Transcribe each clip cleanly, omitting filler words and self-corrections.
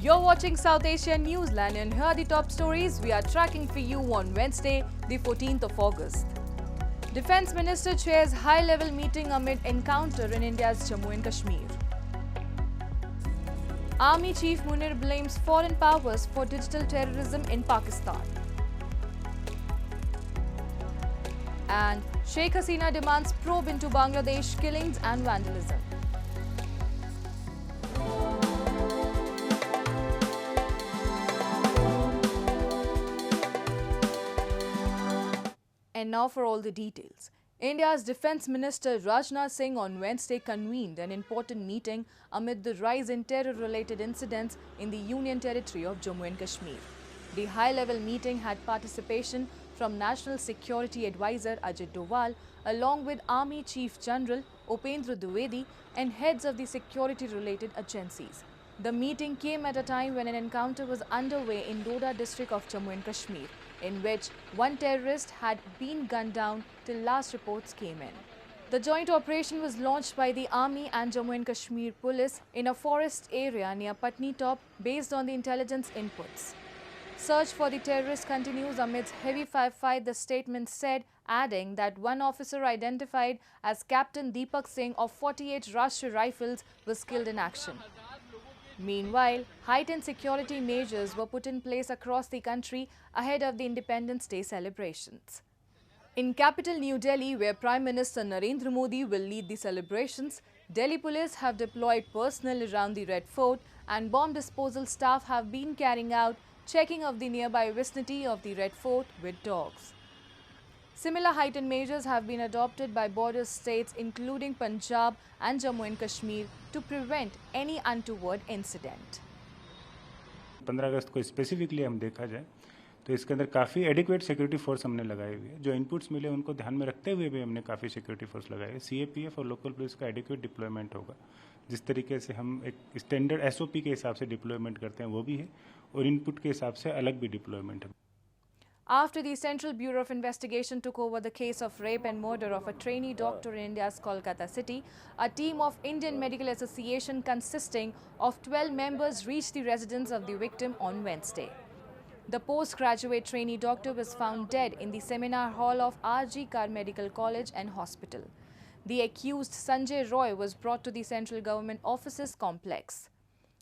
You're watching South Asian Newsline and here are the top stories we are tracking for you on Wednesday, the 14th of August. Defence Minister chairs high-level meeting amid encounter in India's Jammu and Kashmir. Army Chief Munir blames foreign powers for digital terrorism in Pakistan. And Sheikh Hasina demands probe into Bangladesh killings and vandalism. And now for all the details. India's Defence Minister Rajnath Singh on Wednesday convened an important meeting amid the rise in terror-related incidents in the Union Territory of Jammu and Kashmir. The high-level meeting had participation from National Security Advisor Ajit Doval, along with Army Chief General Upendra Dwivedi and heads of the security-related agencies. The meeting came at a time when an encounter was underway in Doda district of Jammu and Kashmir, in which one terrorist had been gunned down till last reports came in. The joint operation was launched by the Army and Jammu and Kashmir Police in a forest area near Patni Top based on the intelligence inputs. Search for the terrorist continues amidst heavy firefight, the statement said, adding that one officer identified as Captain Deepak Singh of 48 Rashtriya Rifles was killed in action. Meanwhile, heightened security measures were put in place across the country ahead of the Independence Day celebrations. In capital New Delhi, where Prime Minister Narendra Modi will lead the celebrations, Delhi police have deployed personnel around the Red Fort and bomb disposal staff have been carrying out checking of the nearby vicinity of the Red Fort with dogs. Similar heightened measures have been adopted by border states including Punjab and Jammu and Kashmir to prevent any untoward incident. 15 अगस्त को specifically हम देखा जाए तो इसके अंदर काफ़ी adequate security force हमने लगाई हुई है। जो इनपुट्स मिले उनको ध्यान में रखते हुए भी हमने काफ़ी सिक्योरिटी फोर्स लगाई है। सीएपीएफ और लोकल पुलिस का एडिक्वेट डिप्लॉयमेंट होगा। जिस तरीके से हम एक स्टैंडर्ड एसओपी के हिसाब से डिप्लॉयमेंट करते हैं वो भी है और इनपुट के हिसाब से अलग भी डिप्लॉयमेंट है। After the Central Bureau of Investigation took over the case of rape and murder of a trainee doctor in India's Kolkata city, a team of Indian Medical Association consisting of 12 members reached the residence of the victim on Wednesday. The postgraduate trainee doctor was found dead in the seminar hall of R.G. Kar Medical College and Hospital. The accused Sanjay Roy was brought to the Central Government Offices complex.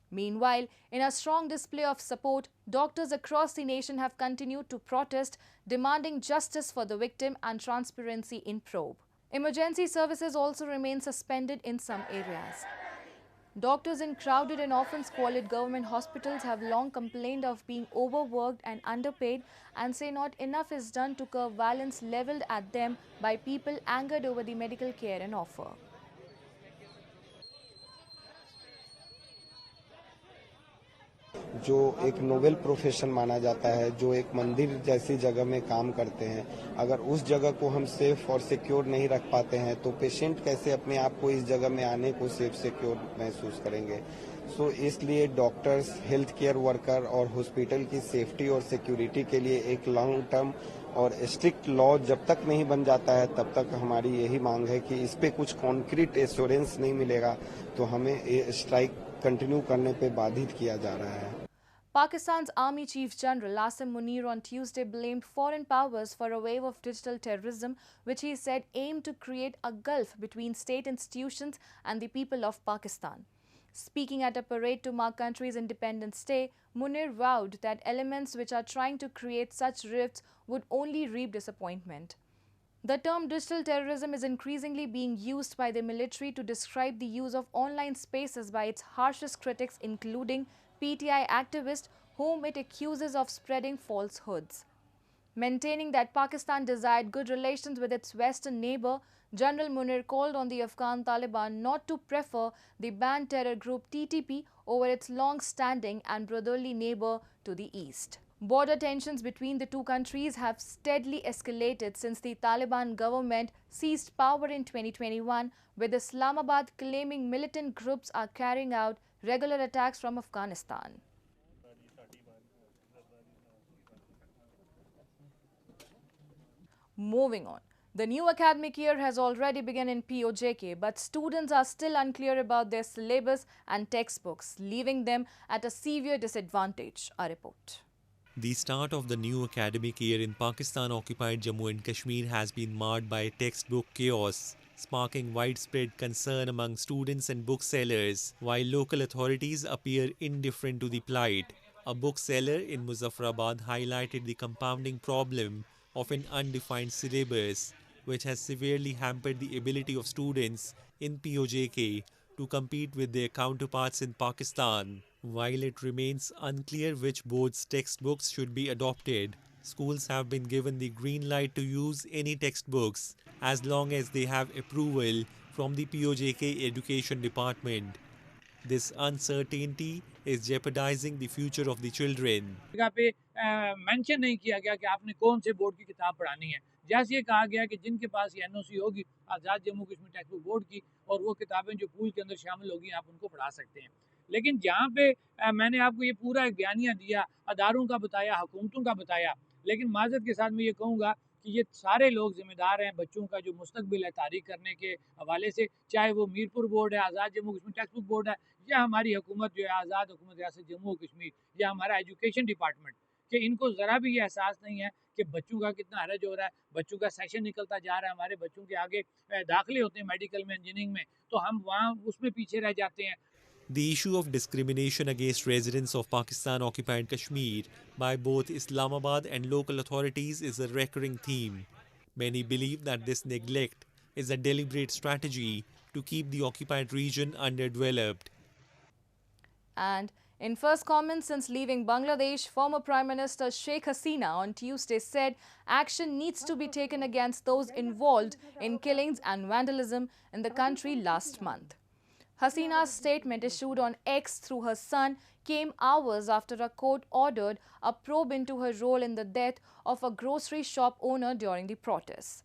Meanwhile, in a strong display of support, doctors across the nation have continued to protest, demanding justice for the victim and transparency in probe. Emergency services also remain suspended in some areas. Doctors in crowded and often squalid government hospitals have long complained of being overworked and underpaid and say not enough is done to curb violence leveled at them by people angered over the medical care and offer. जो एक Nobel profession माना जाता है, जो एक मंदिर जैसी जगह में काम करते हैं, अगर उस जगह को हम सेफ और सिक्योर नहीं रख पाते हैं तो पेशेंट कैसे अपने आप को इस जगह में आने को सेफ सिक्योर महसूस करेंगे। सो इसलिए डॉक्टर्स, हेल्थ केयर वर्कर और हॉस्पिटल की सेफ्टी और सिक्योरिटी के लिए एक लॉन्ग टर्म और स्ट्रिक्ट लॉ जब तक नहीं बन जाता है तब तक हमारी यही मांग है कि इस पे कुछ कॉन्क्रीट एश्योरेंस नहीं मिलेगा तो हमें स्ट्राइक कंटिन्यू करने पे बाधित किया जा रहा है। Pakistan's Army Chief General Asim Munir on Tuesday blamed foreign powers for a wave of digital terrorism, which he said aimed to create a gulf between state institutions and the people of Pakistan. Speaking at a parade to mark country's Independence Day, Munir vowed that elements which are trying to create such rifts would only reap disappointment. The term digital terrorism is increasingly being used by the military to describe the use of online spaces by its harshest critics, including PTI activists whom it accuses of spreading falsehoods. Maintaining that Pakistan desired good relations with its western neighbor, General Munir called on the Afghan Taliban not to prefer the banned terror group TTP over its long-standing and brotherly neighbor to the east. Border tensions between the two countries have steadily escalated since the Taliban government seized power in 2021, with Islamabad claiming militant groups are carrying out regular attacks from Afghanistan. Moving on. The new academic year has already begun in POJK, but students are still unclear about their syllabus and textbooks, leaving them at a severe disadvantage. A report. The start of the new academic year in Pakistan-occupied Jammu and Kashmir has been marred by textbook chaos, sparking widespread concern among students and booksellers, while local authorities appear indifferent to the plight. A bookseller in Muzaffarabad highlighted the compounding problem of an undefined syllabus, which has severely hampered the ability of students in POJK to compete with their counterparts in Pakistan. While it remains unclear which board's textbooks should be adopted, schools have been given the green light to use any textbooks as long as they have approval from the POJK Education Department. This uncertainty is jeopardizing the future of the children. जगह पे mention नहीं किया गया कि आपने कौन से board की किताब पढ़ानी है। जैसे ये कहा गया कि जिनके पास ये एनओसी होगी Azad Jammu Kashmir text book board की, और वो किताबें जो पूल के अंदर शामिल होगी आप उनको पढ़ा सकते हैं। लेकिन जहाँ पे मैंने आपको ये पूरा एक बयानिया दिया, अदारों का बताया, हुकूमतों का बताया, लेकिन माजरत के साथ मैं ये कहूँगा कि ये सारे लोग जिम्मेदार हैं बच्चों का जो मुस्तकबिल है तारीख करने के हवाले से, चाहे वो मीरपुर बोर्ड है, Azad Jammu Kashmir text book board है, या हमारी हुकूमत जो है आज़ाद हुकूमत रियासत जम्मू कश्मीर, या हमारा एजुकेशन डिपार्टमेंट, कि इनको ज़रा भी ये एहसास नहीं है कि बच्चों का कितना हरज हो रहा है, बच्चों का सेशन निकलता जा रहा है, हमारे बच्चों के आगे दाखिले होते हैं मेडिकल में, इंजीनियरिंग में, तो हम वहाँ उसमें पीछे रह जाते हैं। The issue of discrimination against residents of Pakistan-occupied Kashmir by both Islamabad and local authorities is a recurring theme. Many believe that this neglect is a deliberate strategy to keep the occupied region underdeveloped. And in first comments since leaving Bangladesh, former Prime Minister Sheikh Hasina on Tuesday said action needs to be taken against those involved in killings and vandalism in the country last month. Hasina's statement, issued on X through her son, came hours after a court ordered a probe into her role in the death of a grocery shop owner during the protests.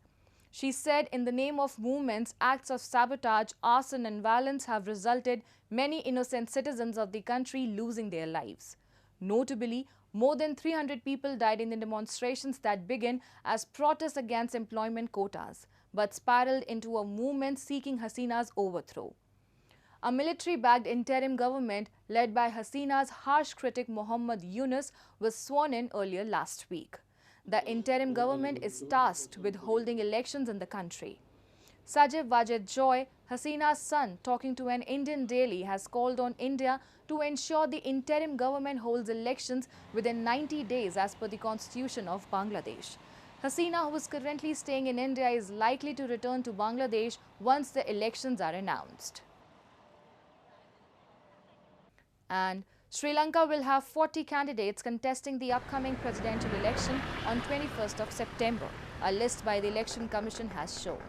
She said in the name of movements, acts of sabotage, arson and violence have resulted many innocent citizens of the country losing their lives. Notably, more than 300 people died in the demonstrations that began as protests against employment quotas, but spiraled into a movement seeking Hasina's overthrow. A military-backed interim government led by Hasina's harsh critic Muhammad Yunus was sworn in earlier last week. The interim government is tasked with holding elections in the country. Sajib Wajid Joy, Hasina's son, talking to an Indian daily, has called on India to ensure the interim government holds elections within 90 days as per the constitution of Bangladesh. Hasina, who is currently staying in India, is likely to return to Bangladesh once the elections are announced. And Sri Lanka will have 40 candidates contesting the upcoming presidential election on 21st of September, a list by the Election Commission has shown.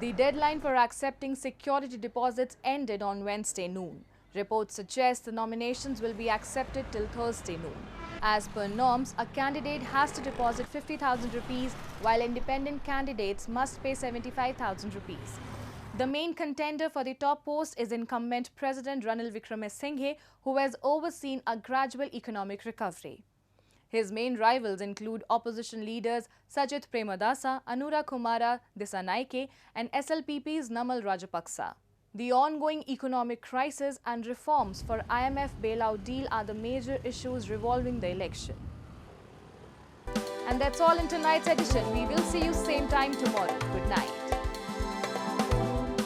The deadline for accepting security deposits ended on Wednesday noon. Reports suggest the nominations will be accepted till Thursday noon. As per norms, a candidate has to deposit 50,000 rupees, while independent candidates must pay 75,000 rupees. The main contender for the top post is incumbent President Ranil Wickremesinghe, who has overseen a gradual economic recovery. His main rivals include opposition leaders Sajith Premadasa, Anura Kumara Disanaike and SLPP's Namal Rajapaksa. The ongoing economic crisis and reforms for IMF bailout deal are the major issues revolving the election. And that's all in tonight's edition. We will see you same time tomorrow. Good night.